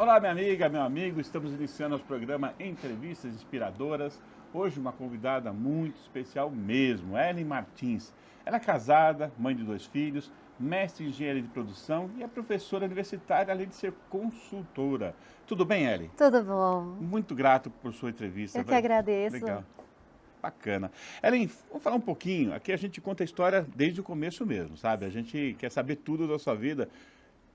Olá, minha amiga, meu amigo, estamos iniciando nosso programa Entrevistas Inspiradoras. Hoje uma convidada muito especial mesmo, Ellen Martins. Ela é casada, mãe de 2 filhos, mestre em engenharia de produção e é professora universitária, além de ser consultora. Tudo bem, Ellen? Tudo bom. Muito grato por sua entrevista. Eu que agradeço. Legal, bacana. Ellen, vamos falar um pouquinho. Aqui a gente conta a história desde o começo mesmo, sabe? A gente quer saber tudo da sua vida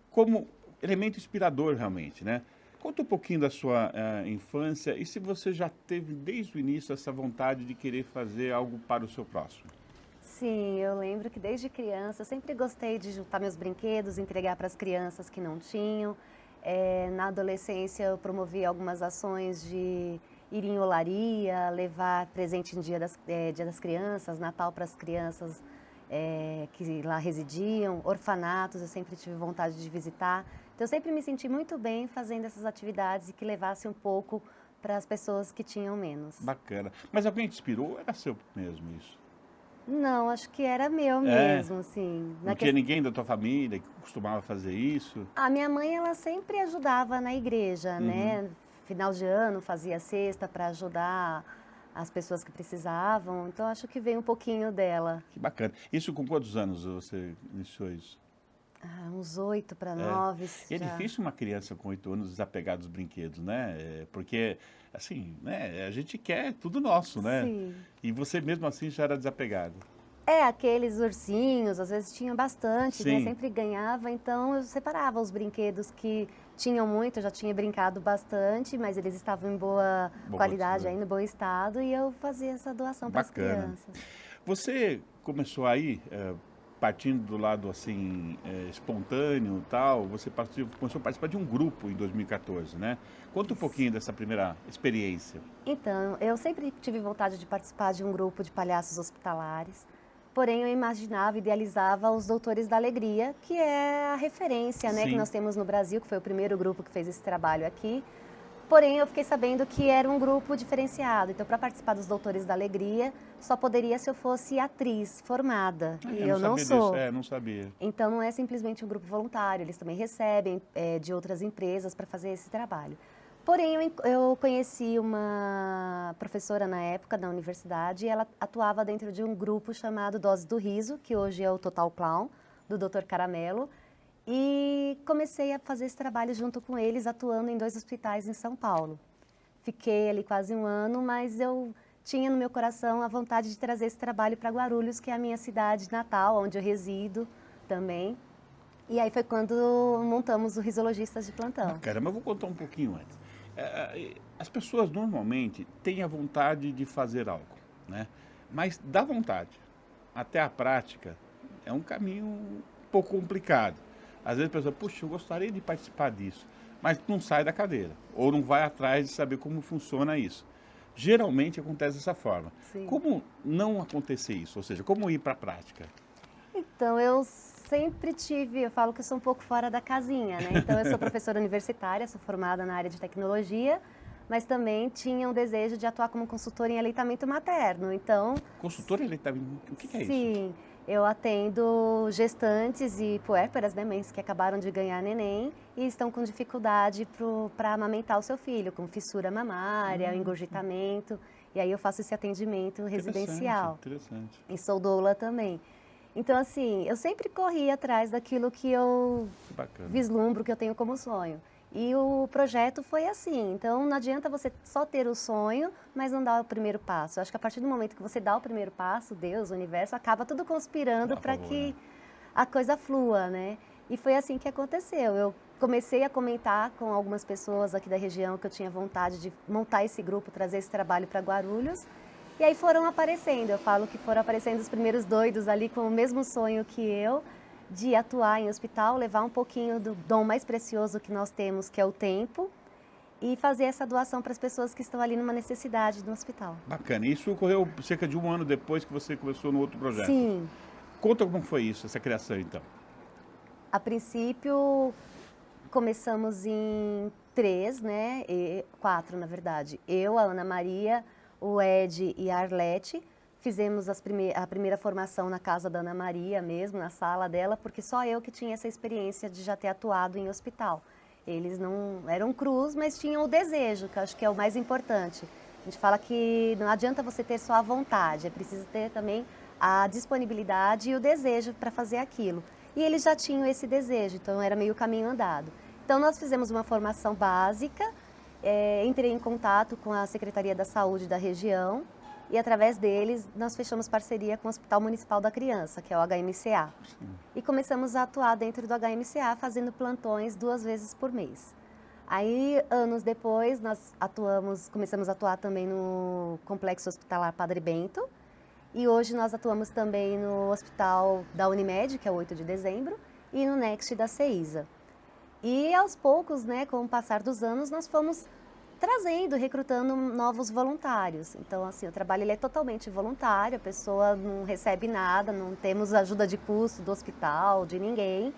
como elemento inspirador realmente, né? Conta um pouquinho da sua infância e se você já teve desde o início essa vontade de querer fazer algo para o seu próximo. Sim, eu lembro que desde criança eu sempre gostei de juntar meus brinquedos, entregar para as crianças que não tinham. Na adolescência eu promovi algumas ações de ir em olaria, levar presente em Dia das Crianças, Natal para as crianças que lá residiam, orfanatos, eu sempre tive vontade de visitar. Então eu sempre me senti muito bem fazendo essas atividades e que levasse um pouco para as pessoas que tinham menos. Bacana. Mas alguém te inspirou ou era seu mesmo isso? Não, acho que era meu É, mesmo, assim. não tinha ninguém da tua família que costumava fazer isso? A minha mãe, ela sempre ajudava na igreja, Uhum. né? Final de ano fazia cesta para ajudar as pessoas que precisavam, então acho que veio um pouquinho dela. Que bacana. Isso com quantos anos você iniciou isso? Uns 8 para É. 9 E é já. difícil uma criança com 8 anos desapegar dos brinquedos, né? Porque, assim, né, a gente quer tudo nosso, né? Sim. E você mesmo assim já era desapegado. Aqueles ursinhos, às vezes tinha bastante, né? Sim, Sempre ganhava, então eu separava os brinquedos que tinham muito, eu já tinha brincado bastante, mas eles estavam em boa boa qualidade condição. ainda, em bom estado, e eu fazia essa doação para as Bacana. crianças. Você começou aí, partindo do lado assim, espontâneo e tal, você começou a participar de um grupo em 2014, né? Conta um pouquinho dessa primeira experiência. Então, eu sempre tive vontade de participar de um grupo de palhaços hospitalares, porém eu imaginava, idealizava os Doutores da Alegria, que é a referência, né, que Sim, nós temos no Brasil, que foi o primeiro grupo que fez esse trabalho aqui. Porém, eu fiquei sabendo que era um grupo diferenciado. Então, para participar dos Doutores da Alegria, só poderia se eu fosse atriz formada. E eu não eu não sabia disso, sou. não sabia. Então, não é simplesmente um grupo voluntário, eles também recebem de outras empresas para fazer esse trabalho. Porém, eu conheci uma professora na época da universidade e ela atuava dentro de um grupo chamado Dose do Riso, que hoje é o Total Clown, do Dr. Caramelo, e comecei a fazer esse trabalho junto com eles, atuando em 2 hospitais em São Paulo. Fiquei ali quase um ano, mas eu tinha no meu coração a vontade de trazer esse trabalho para Guarulhos, que é a minha cidade natal, onde eu resido também. E aí foi quando montamos o Risologistas de Plantão. Bacana, mas eu vou contar um pouquinho antes. As pessoas normalmente têm a vontade de fazer algo, né? Mas da vontade até a prática é um caminho um pouco complicado. Às vezes a pessoa, puxa, eu gostaria de participar disso, mas não sai da cadeira, ou não vai atrás de saber como funciona isso. Geralmente acontece dessa forma. Sim. Como não acontecer isso? Ou seja, como ir para a prática? Então, eu sempre tive, eu falo que eu sou um pouco fora da casinha, né? Então, eu sou professora universitária, sou formada na área de tecnologia, mas também tinha um desejo de atuar como consultora em aleitamento materno. Então, Consultora eleitoral, o que é isso? sim, eu atendo gestantes e puérperas, né, mães que acabaram de ganhar neném e estão com dificuldade para amamentar o seu filho, com fissura mamária, engurgitamento, e aí eu faço esse atendimento Interessante, residencial. interessante. E sou doula também. Então, assim, eu sempre corri atrás daquilo que eu Que bacana. vislumbro, que eu tenho como sonho. E o projeto foi assim. Então, não adianta você só ter o sonho, mas não dar o primeiro passo. Eu acho que a partir do momento que você dá o primeiro passo, Deus, o universo, acaba tudo conspirando A para favor, né? que a coisa flua, né? E foi assim que aconteceu. Eu comecei a comentar com algumas pessoas aqui da região que eu tinha vontade de montar esse grupo, trazer esse trabalho para Guarulhos. E aí foram aparecendo, eu falo que foram aparecendo os primeiros doidos ali com o mesmo sonho que eu, de atuar em hospital, levar um pouquinho do dom mais precioso que nós temos, que é o tempo, e fazer essa doação para as pessoas que estão ali numa necessidade no hospital. Bacana. Isso ocorreu cerca de um ano depois que você começou no outro projeto. Sim, Conta como foi isso, essa criação então. a princípio começamos em 3, né? 4, na verdade. Eu, a Ana Maria, o Ed e a Arlete. Fizemos a primeira formação na casa da Ana Maria mesmo, na sala dela, porque só eu que tinha essa experiência de já ter atuado em hospital. Eles não eram crus, mas tinham o desejo, que eu acho que é o mais importante. A gente fala que não adianta você ter só a vontade, é preciso ter também a disponibilidade e o desejo para fazer aquilo. E eles já tinham esse desejo, então era meio caminho andado. Então nós fizemos uma formação básica, entrei em contato com a Secretaria da Saúde da região e através deles nós fechamos parceria com o Hospital Municipal da Criança, que é o HMCA. E começamos a atuar dentro do HMCA fazendo plantões 2 vezes por mês. Aí, anos depois, nós começamos a atuar também no Complexo Hospitalar Padre Bento. E hoje nós atuamos também no Hospital da Unimed, que é o 8 de dezembro, e no Next da CEISA. E aos poucos, né, com o passar dos anos, nós fomos trazendo, recrutando novos voluntários. Então, assim, o trabalho ele é totalmente voluntário, a pessoa não recebe nada, não temos ajuda de custo do hospital, de ninguém.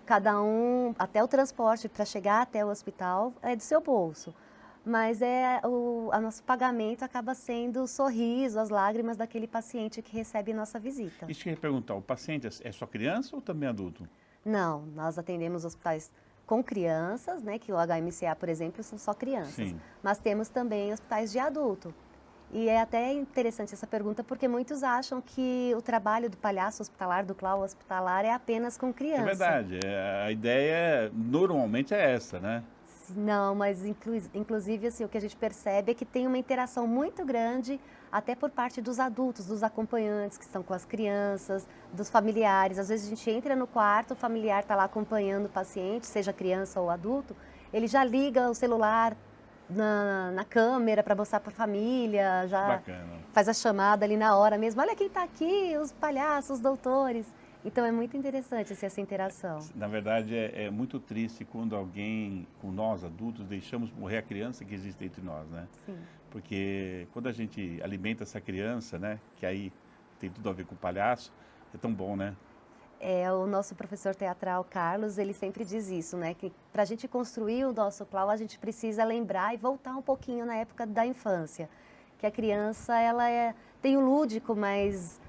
Cada um, até o transporte para chegar até o hospital é do seu bolso. Mas o nosso pagamento acaba sendo o sorriso, as lágrimas daquele paciente que recebe nossa visita. Isso que eu ia perguntar, o paciente é só criança ou também adulto? Não, nós atendemos hospitais com crianças, né, que o HMCA, por exemplo, são só crianças. Sim. Mas temos também hospitais de adulto. E é até interessante essa pergunta, porque muitos acham que o trabalho do palhaço hospitalar, do clown hospitalar, é apenas com criança. É verdade, a ideia normalmente é essa, né? Não, mas inclusive assim, o que a gente percebe é que tem uma interação muito grande, até por parte dos adultos, dos acompanhantes que estão com as crianças, dos familiares. Às vezes a gente entra no quarto, o familiar está lá acompanhando o paciente, seja criança ou adulto, ele já liga o celular na câmera para mostrar para a família, já Bacana. Faz a chamada ali na hora mesmo. Olha quem está aqui, os palhaços, os doutores. Então é muito interessante essa interação. Na verdade, é muito triste quando alguém, com nós adultos, deixamos morrer a criança que existe entre nós, né? Sim. Porque quando a gente alimenta essa criança, né, que aí tem tudo a ver com o palhaço, é tão bom, né? O nosso professor teatral, Carlos, ele sempre diz isso, né? Que para a gente construir o nosso clown, a gente precisa lembrar e voltar um pouquinho na época da infância. Que a criança, tem o lúdico mais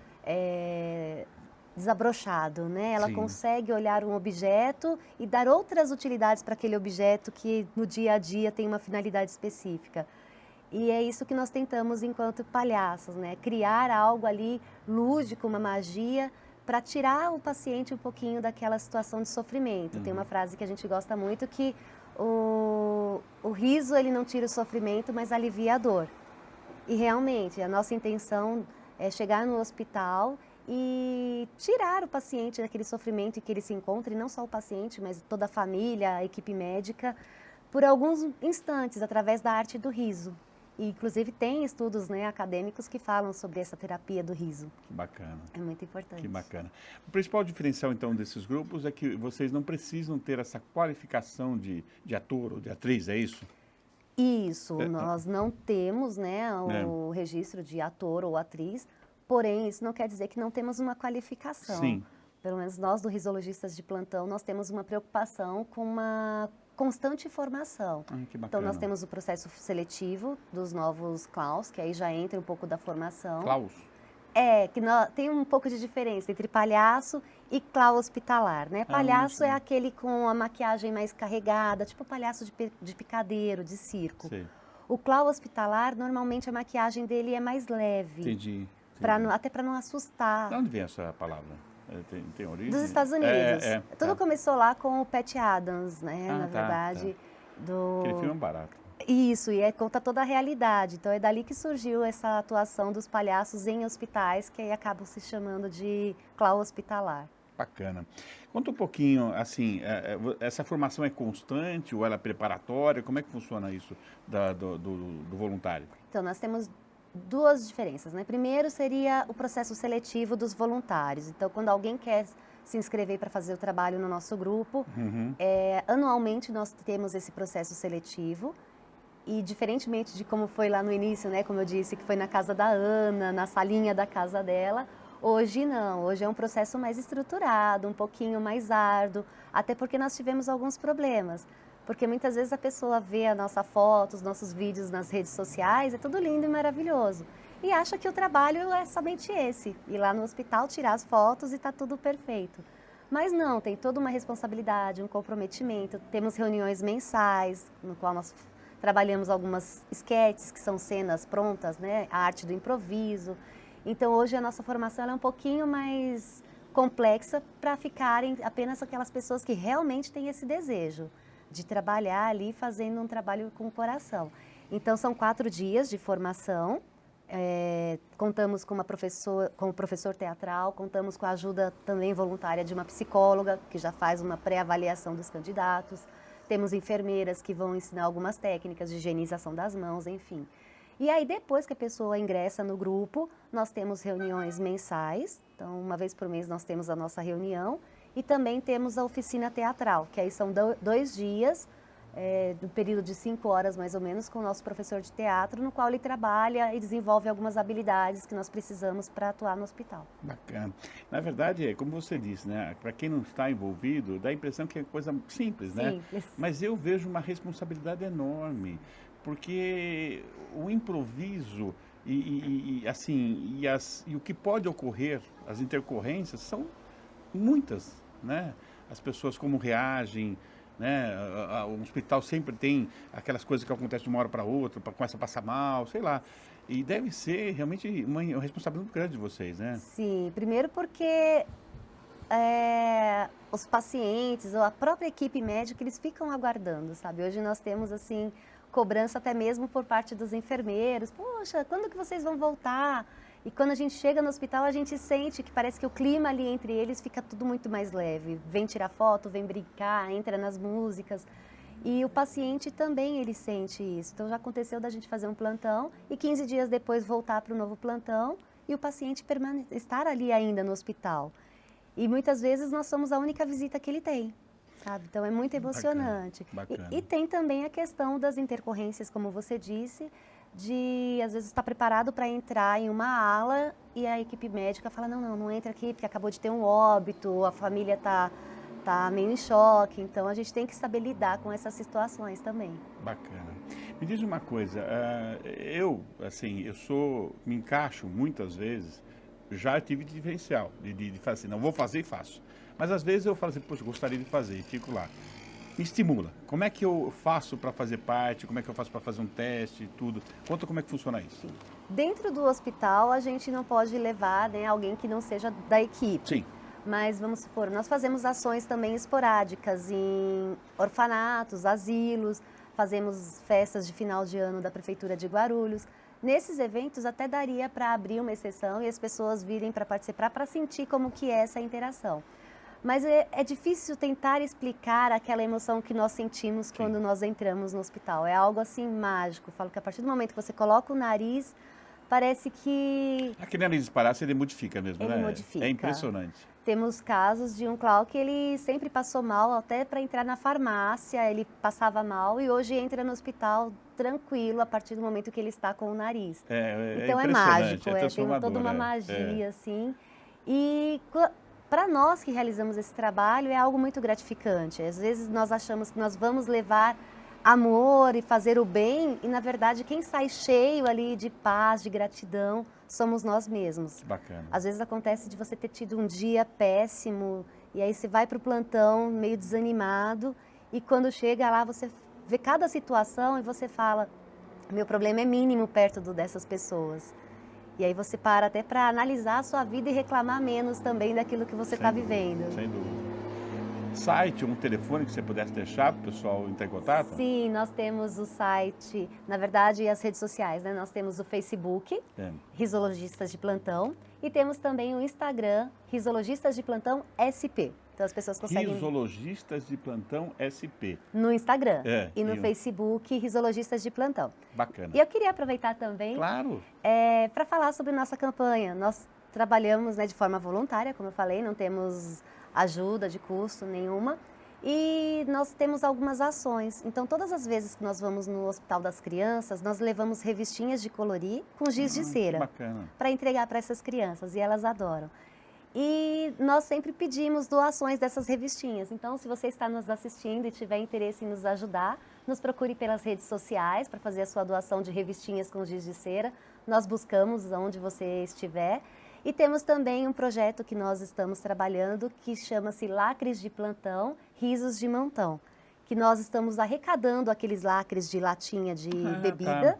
desabrochado, né? Ela Sim. consegue olhar um objeto e dar outras utilidades para aquele objeto que no dia a dia tem uma finalidade específica. E é isso que nós tentamos enquanto palhaços, né? Criar algo ali lúdico, uma magia, para tirar o paciente um pouquinho daquela situação de sofrimento. Tem uma frase que a gente gosta muito que o riso ele não tira o sofrimento, mas alivia a dor. E realmente a nossa intenção é chegar no hospital e tirar o paciente daquele sofrimento em que ele se encontra, e não só o paciente, mas toda a família, a equipe médica, por alguns instantes, através da arte do riso. E, inclusive, tem estudos, né, acadêmicos que falam sobre essa terapia do riso. Que bacana. É muito importante. Que bacana. O principal diferencial, então, desses grupos é que vocês não precisam ter essa qualificação de ator ou de atriz, é isso? Isso, nós não temos, né, o registro de ator ou atriz, porém, isso não quer dizer que não temos uma qualificação. Sim. Pelo menos nós, do Risologistas de Plantão, nós temos uma preocupação com uma constante formação. Que bacana. Então, nós temos o processo seletivo dos novos clowns, que aí já entra um pouco da formação. Klaus? Tem um pouco de diferença entre palhaço e clown hospitalar, né? Palhaço é aquele com a maquiagem mais carregada, tipo palhaço de picadeiro, de circo. Sim. O clown hospitalar, normalmente a maquiagem dele é mais leve. Entendi. Até para não assustar. De onde vem essa palavra? Tem origem? Dos Estados Unidos. Tudo começou lá com o Pat Adams, né? Na verdade. Aquele filme é um barato. Isso, e conta toda a realidade. Então é dali que surgiu essa atuação dos palhaços em hospitais, que aí acabam se chamando de clown hospitalar. Bacana. Conta um pouquinho, assim, essa formação é constante ou ela é preparatória? Como é que funciona isso do voluntário? Então, nós temos 2 diferenças, né? Primeiro seria o processo seletivo dos voluntários. Então, quando alguém quer se inscrever para fazer o trabalho no nosso grupo, anualmente nós temos esse processo seletivo. E diferentemente de como foi lá no início, né? Como eu disse, que foi na casa da Ana, na salinha da casa dela, hoje não. Hoje é um processo mais estruturado, um pouquinho mais árduo, até porque nós tivemos alguns problemas. Porque muitas vezes a pessoa vê a nossa foto, os nossos vídeos nas redes sociais, é tudo lindo e maravilhoso. E acha que o trabalho é somente esse, ir lá no hospital, tirar as fotos e está tudo perfeito. Mas não, tem toda uma responsabilidade, um comprometimento. Temos reuniões mensais, no qual nós trabalhamos algumas esquetes, que são cenas prontas, né? A arte do improviso. Então, hoje a nossa formação ela é um pouquinho mais complexa para ficarem apenas aquelas pessoas que realmente têm esse desejo de trabalhar ali fazendo um trabalho com o coração. Então, são 4 dias de formação. Contamos com com o professor teatral, contamos com a ajuda também voluntária de uma psicóloga, que já faz uma pré-avaliação dos candidatos. Temos enfermeiras que vão ensinar algumas técnicas de higienização das mãos, enfim. E aí, depois que a pessoa ingressa no grupo, nós temos reuniões mensais. Então, uma vez por mês nós temos a nossa reunião. E também temos a oficina teatral, que aí são 2 dias, do período de 5 horas mais ou menos, com o nosso professor de teatro, no qual ele trabalha e desenvolve algumas habilidades que nós precisamos para atuar no hospital. Bacana. Na verdade, é como você disse, né? Para quem não está envolvido, dá a impressão que é coisa simples, né? Simples. Mas eu vejo uma responsabilidade enorme, porque o improviso e o que pode ocorrer, as intercorrências, são muitas, né? As pessoas como reagem, né? O hospital sempre tem aquelas coisas que acontecem de uma hora para outra, começa a passar mal, sei lá. E deve ser realmente uma responsabilidade muito grande de vocês, né? Sim, primeiro porque os pacientes ou a própria equipe médica, eles ficam aguardando, sabe? Hoje nós temos, assim, cobrança até mesmo por parte dos enfermeiros. Poxa, quando que vocês vão voltar? E quando a gente chega no hospital, a gente sente que parece que o clima ali entre eles fica tudo muito mais leve. Vem tirar foto, vem brincar, entra nas músicas. E o paciente também, ele sente isso. Então, já aconteceu da gente fazer um plantão e 15 dias depois voltar para o novo plantão e o paciente estar ali ainda no hospital. E muitas vezes nós somos a única visita que ele tem, sabe? Então, é muito emocionante. Bacana. E tem também a questão das intercorrências, como você disse, de às vezes estar preparado para entrar em uma ala e a equipe médica fala, não entra aqui porque acabou de ter um óbito, a família tá meio em choque, então a gente tem que saber lidar com essas situações também. Bacana. Me diz uma coisa, eu me encaixo muitas vezes, já tive diferencial, de fazer assim, não vou fazer e faço. Mas às vezes eu falo assim, poxa, gostaria de fazer e fico lá. Me estimula. Como é que eu faço para fazer parte? Como é que eu faço para fazer um teste e tudo? Conta como é que funciona isso. Dentro do hospital, a gente não pode levar, né, alguém que não seja da equipe. Sim. Mas vamos supor, nós fazemos ações também esporádicas em orfanatos, asilos, fazemos festas de final de ano da Prefeitura de Guarulhos. Nesses eventos até daria para abrir uma exceção e as pessoas virem para participar, para sentir como que é essa interação. Mas é difícil tentar explicar aquela emoção que nós sentimos Sim. quando nós entramos no hospital. É algo assim mágico. Eu falo que a partir do momento que você coloca o nariz, parece que... Aquele nariz disparado, ele modifica mesmo, Ele né? modifica. É impressionante. Temos casos de um Clau que ele sempre passou mal, até para entrar na farmácia, ele passava mal e hoje entra no hospital tranquilo a partir do momento que ele está com o nariz. Então é mágico, tem toda uma magia, assim. E para nós que realizamos esse trabalho é algo muito gratificante. Às vezes nós achamos que nós vamos levar amor e fazer o bem e, na verdade, quem sai cheio ali de paz, de gratidão, somos nós mesmos. Bacana. Às vezes acontece de você ter tido um dia péssimo e aí você vai para o plantão meio desanimado e quando chega lá você vê cada situação e você fala, meu problema é mínimo perto dessas pessoas. E aí você para até para analisar a sua vida e reclamar menos também daquilo que você está vivendo. Sem dúvida. Site, um telefone que você pudesse deixar para o pessoal entrar em contato? Sim, nós temos o site, na verdade, as redes sociais, né? Nós temos o Facebook, Risologistas de Plantão, e temos também o Instagram, Risologistas de Plantão SP. Então as pessoas conseguem... Risologistas de Plantão SP. No Instagram e no Facebook, Risologistas de Plantão. Bacana. E eu queria aproveitar também para falar sobre nossa campanha. Nós trabalhamos, né, de forma voluntária, como eu falei, não temos ajuda de custo nenhuma. E nós temos algumas ações. Então, todas as vezes que nós vamos no Hospital das Crianças, nós levamos revistinhas de colorir com giz de cera para entregar para essas crianças, e elas adoram. E nós sempre pedimos doações dessas revistinhas. Então, se você está nos assistindo e tiver interesse em nos ajudar, nos procure pelas redes sociais para fazer a sua doação de revistinhas com giz de cera. Nós buscamos onde você estiver. E temos também um projeto que nós estamos trabalhando que chama-se Lacres de Plantão, Risos de Montão, que nós estamos arrecadando aqueles lacres de latinha de bebida,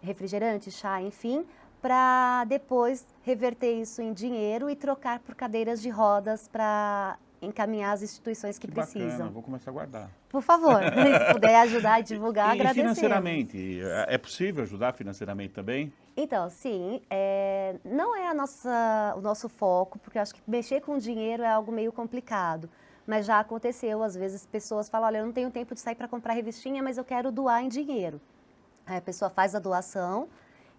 refrigerante, chá, enfim, para depois reverter isso em dinheiro e trocar por cadeiras de rodas para encaminhar as instituições que precisam. Bacana, vou começar a guardar. Por favor, se puder ajudar e divulgar, agradecemos. E financeiramente, é possível ajudar financeiramente também? Então, sim, não é o nosso foco, porque eu acho que mexer com dinheiro é algo meio complicado. Mas já aconteceu, às vezes, pessoas falam, olha, eu não tenho tempo de sair para comprar revistinha, mas eu quero doar em dinheiro. Aí a pessoa faz a doação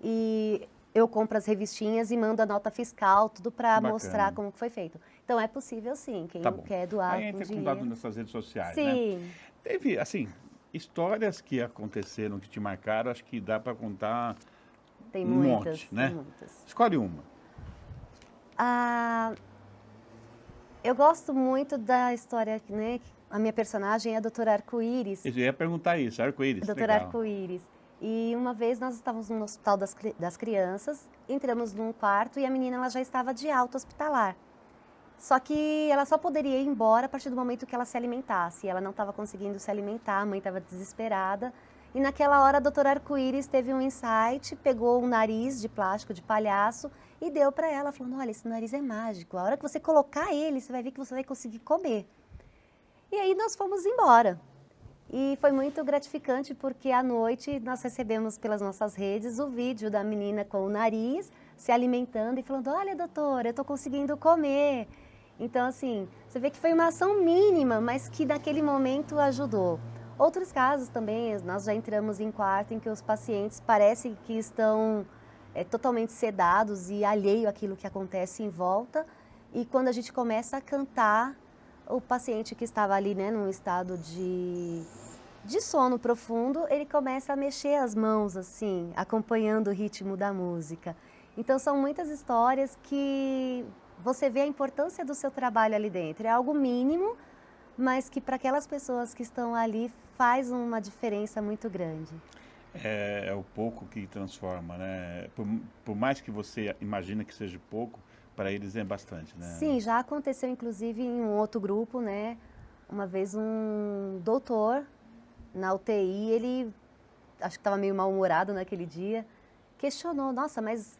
e eu compro as revistinhas e mando a nota fiscal, tudo para mostrar como foi feito. Então, é possível sim, quem quer doar Aí entra com em contato nessas redes sociais, né? Sim. Teve, assim, histórias que aconteceram, que te marcaram, acho que dá para contar Tem um muitas, monte, né? tem muitas. Escolhe uma. Eu gosto muito da história, né? A minha personagem é a Doutora Arco-Íris. Eu ia perguntar isso, arco-íris. Doutora Arco-Íris. E uma vez nós estávamos no Hospital das Crianças, entramos num quarto e a menina ela já estava de alta hospitalar. Só que ela só poderia ir embora a partir do momento que ela se alimentasse. Ela não estava conseguindo se alimentar, a mãe estava desesperada. E naquela hora a Doutora Arco-Íris teve um insight, pegou um nariz de plástico de palhaço e deu para ela, falando, olha, esse nariz é mágico. A hora que você colocar ele, você vai ver que você vai conseguir comer. E aí nós fomos embora. E foi muito gratificante porque à noite nós recebemos pelas nossas redes o vídeo da menina com o nariz se alimentando e falando, olha doutora, eu estou conseguindo comer. Então assim, você vê que foi uma ação mínima, mas que naquele momento ajudou. Outros casos também, nós já entramos em quarto em que os pacientes parecem que estão totalmente sedados e alheio àquilo que acontece em volta. E quando a gente começa a cantar, o paciente que estava ali, né, num estado de sono profundo, ele começa a mexer as mãos, assim, acompanhando o ritmo da música. Então, são muitas histórias que você vê a importância do seu trabalho ali dentro. É algo mínimo, mas que para aquelas pessoas que estão ali faz uma diferença muito grande. É o pouco que transforma, né? Por mais que você imagine que seja pouco, para eles é bastante, né? Sim, já aconteceu inclusive em um outro grupo, né? Uma vez um doutor na UTI, ele acho que estava meio mal-humorado naquele dia, questionou, nossa, mas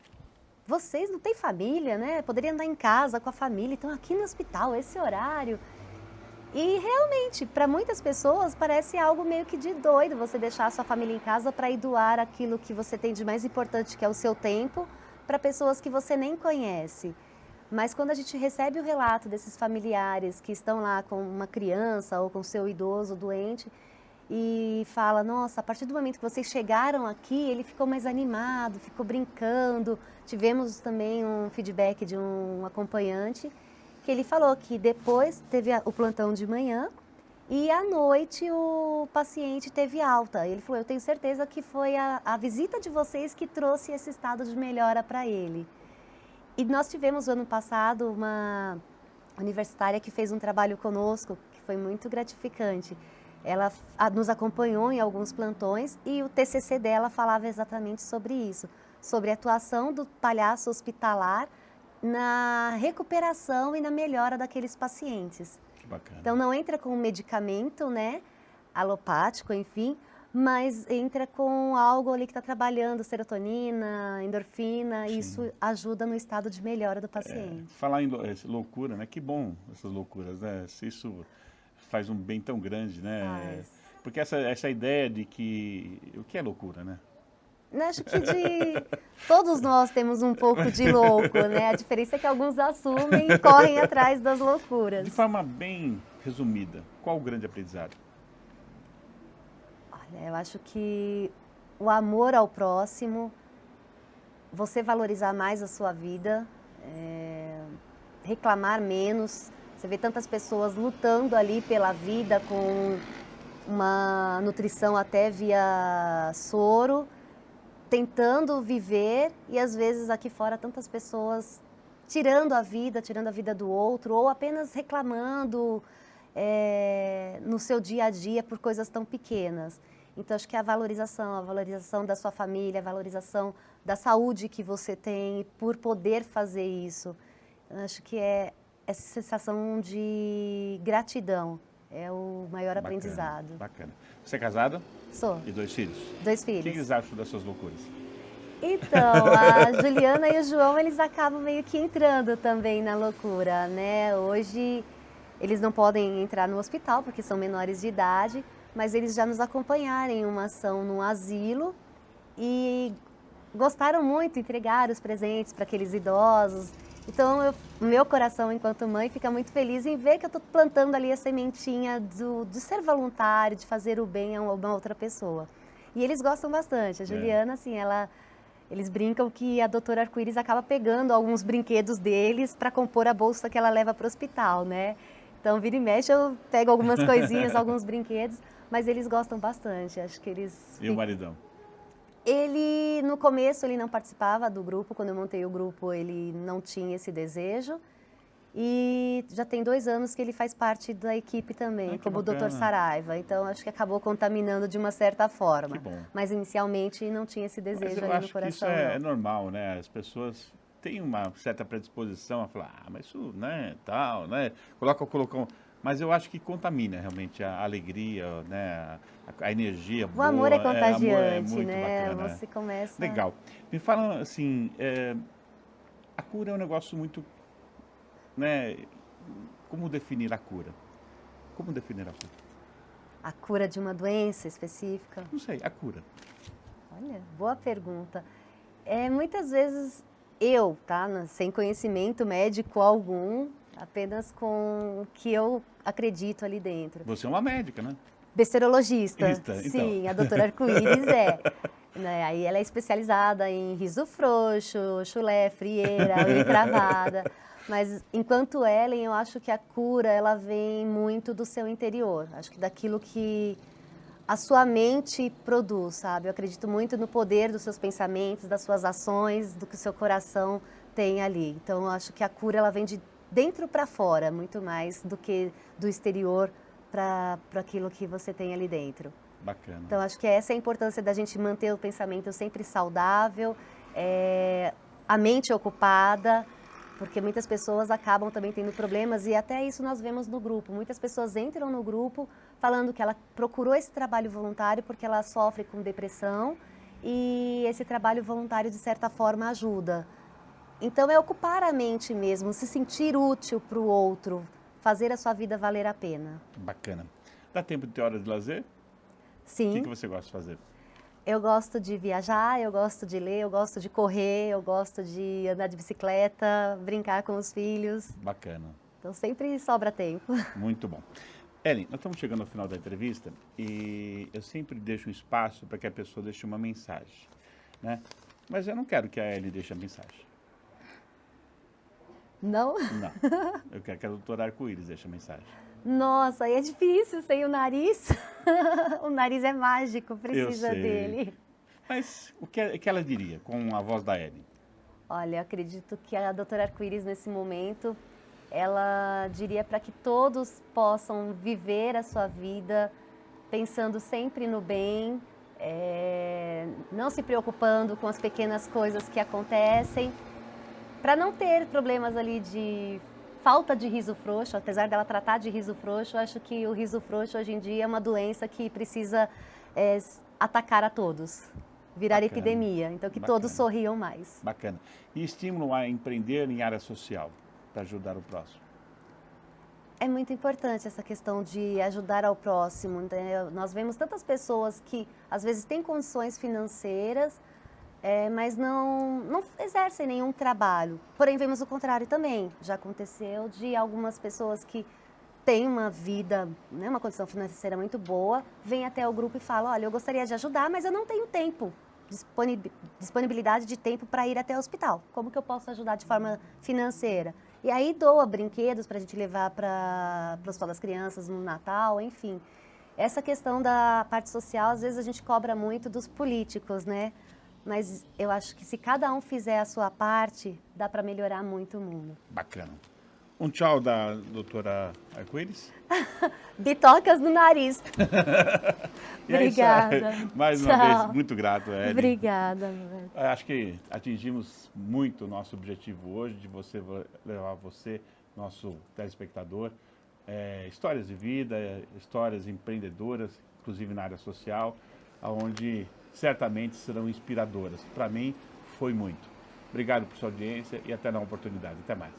vocês não têm família, né? Poderiam andar em casa com a família, estão aqui no hospital, esse horário. E realmente, para muitas pessoas, parece algo meio que de doido você deixar a sua família em casa para ir doar aquilo que você tem de mais importante, que é o seu tempo, para pessoas que você nem conhece. Mas quando a gente recebe o relato desses familiares que estão lá com uma criança ou com seu idoso doente e fala, nossa, a partir do momento que vocês chegaram aqui, ele ficou mais animado, ficou brincando. Tivemos também um feedback de um acompanhante que ele falou que depois teve o plantão de manhã e à noite o paciente teve alta. Ele falou, eu tenho certeza que foi a visita de vocês que trouxe esse estado de melhora para ele. E nós tivemos, ano passado, uma universitária que fez um trabalho conosco, que foi muito gratificante. Ela nos acompanhou em alguns plantões e o TCC dela falava exatamente sobre isso, sobre a atuação do palhaço hospitalar na recuperação e na melhora daqueles pacientes. Que bacana. Então, não entra com medicamento, né, alopático, enfim, mas entra com algo ali que está trabalhando, serotonina, endorfina, e isso ajuda no estado de melhora do paciente. Falar em loucura, né? Que bom essas loucuras, né? Isso faz um bem tão grande, né? Porque essa ideia de que... O que é loucura, né? Acho que todos nós temos um pouco de louco, né? A diferença é que alguns assumem e correm atrás das loucuras. De forma bem resumida, qual o grande aprendizado? Eu acho que o amor ao próximo, você valorizar mais a sua vida, reclamar menos. Você vê tantas pessoas lutando ali pela vida com uma nutrição até via soro, tentando viver e às vezes aqui fora tantas pessoas tirando a vida do outro ou apenas reclamando no seu dia a dia por coisas tão pequenas. Então, acho que é a valorização da sua família, a valorização da saúde que você tem por poder fazer isso. Eu acho que é essa sensação de gratidão, é o maior Bacana, aprendizado. bacana. Você é casada? Sou. E 2 filhos? 2 O que filhos. eles acham das suas loucuras? Então, a Juliana e o João, eles acabam meio que entrando também na loucura, né? Hoje, eles não podem entrar no hospital porque são menores de idade, mas eles já nos acompanharam em uma ação no asilo e gostaram muito, entregaram os presentes para aqueles idosos. Então, meu coração, enquanto mãe, fica muito feliz em ver que eu estou plantando ali a sementinha de ser voluntário, de fazer o bem a uma outra pessoa. E eles gostam bastante. A Juliana, assim, eles brincam que a doutora Arco-Íris acaba pegando alguns brinquedos deles para compor a bolsa que ela leva para o hospital, né? Então, vira e mexe, eu pego algumas coisinhas, alguns brinquedos, mas eles gostam bastante. Acho que eles... E o maridão? Ele, no começo, ele não participava do grupo. Quando eu montei o grupo, ele não tinha esse desejo. E já tem 2 anos que ele faz parte da equipe também, como o Dr. Saraiva. Então, acho que acabou contaminando de uma certa forma. Que bom. Mas, inicialmente, não tinha esse desejo ali no coração. Mas eu acho que isso é normal, né? As pessoas têm uma certa predisposição a falar, mas isso, né, tal, né? Colocam... Mas eu acho que contamina realmente a alegria, né? A energia boa. O amor é contagiante, muito né? bacana. Você começa... Legal. Me fala, assim, a cura é um negócio muito... né? Como definir a cura? Como definir a cura? A cura de uma doença específica? Não sei, a cura. Olha, boa pergunta. Muitas vezes sem conhecimento médico algum, apenas com o que eu acredito ali dentro. Você é uma médica, né? Bacteriologista, Então. sim, a doutora Arco-Íris né? Aí ela é especializada em riso frouxo, chulé, frieira, unha encravada. Mas, enquanto Ellen, eu acho que a cura, ela vem muito do seu interior. Acho que daquilo que a sua mente produz, sabe? Eu acredito muito no poder dos seus pensamentos, das suas ações, do que o seu coração tem ali. Então, eu acho que a cura, ela vem de dentro para fora, muito mais do que do exterior para aquilo que você tem ali dentro. Bacana. Então, acho que essa é a importância da gente manter o pensamento sempre saudável, a mente ocupada, porque muitas pessoas acabam também tendo problemas e até isso nós vemos no grupo. Muitas pessoas entram no grupo falando que ela procurou esse trabalho voluntário porque ela sofre com depressão e esse trabalho voluntário, de certa forma, ajuda. Então, é ocupar a mente mesmo, se sentir útil para o outro, fazer a sua vida valer a pena. Bacana. Dá tempo de ter hora de lazer? Sim. O que você gosta de fazer? Eu gosto de viajar, eu gosto de ler, eu gosto de correr, eu gosto de andar de bicicleta, brincar com os filhos. Bacana. Então, sempre sobra tempo. Muito bom. Ellen, nós estamos chegando ao final da entrevista e eu sempre deixo um espaço para que a pessoa deixe uma mensagem, né? Mas eu não quero que a Ellen deixe a mensagem. Não? Não. Eu quero que a doutora Arco-Íris deixe a mensagem. Nossa, aí é difícil sem o nariz. O nariz é mágico, precisa Eu sei. dele. Mas o que ela diria com a voz da Ellen? Olha, eu acredito que a doutora Arco-Íris, nesse momento, ela diria para que todos possam viver a sua vida pensando sempre no bem, não se preocupando com as pequenas coisas que acontecem, para não ter problemas ali de falta de riso frouxo. Apesar dela tratar de riso frouxo, eu acho que o riso frouxo hoje em dia é uma doença que precisa atacar a todos, virar Bacana. Epidemia, então que Bacana. todos sorriam mais. Bacana. E estímulo a empreender em área social para ajudar o próximo? É muito importante essa questão de ajudar ao próximo, né? Nós vemos tantas pessoas que às vezes têm condições financeiras, mas não exercem nenhum trabalho. Porém, vemos o contrário também. Já aconteceu de algumas pessoas que têm uma vida, né, uma condição financeira muito boa, vêm até o grupo e falam, olha, eu gostaria de ajudar, mas eu não tenho tempo, disponibilidade de tempo para ir até o hospital. Como que eu posso ajudar de forma financeira? E aí doa brinquedos para a gente levar para o Hospital das Crianças no Natal, enfim. Essa questão da parte social, às vezes a gente cobra muito dos políticos, né? Mas eu acho que se cada um fizer a sua parte, dá para melhorar muito o mundo. Bacana. Um tchau da doutora Arco-Íris. Bitocas no nariz. E é isso, Obrigada. mais uma vez, muito grato, Ellen. Obrigada. Acho que atingimos muito o nosso objetivo hoje, de você levar você, nosso telespectador, histórias de vida, histórias empreendedoras, inclusive na área social, onde certamente serão inspiradoras. Para mim, foi muito. Obrigado por sua audiência e até na oportunidade. Até mais.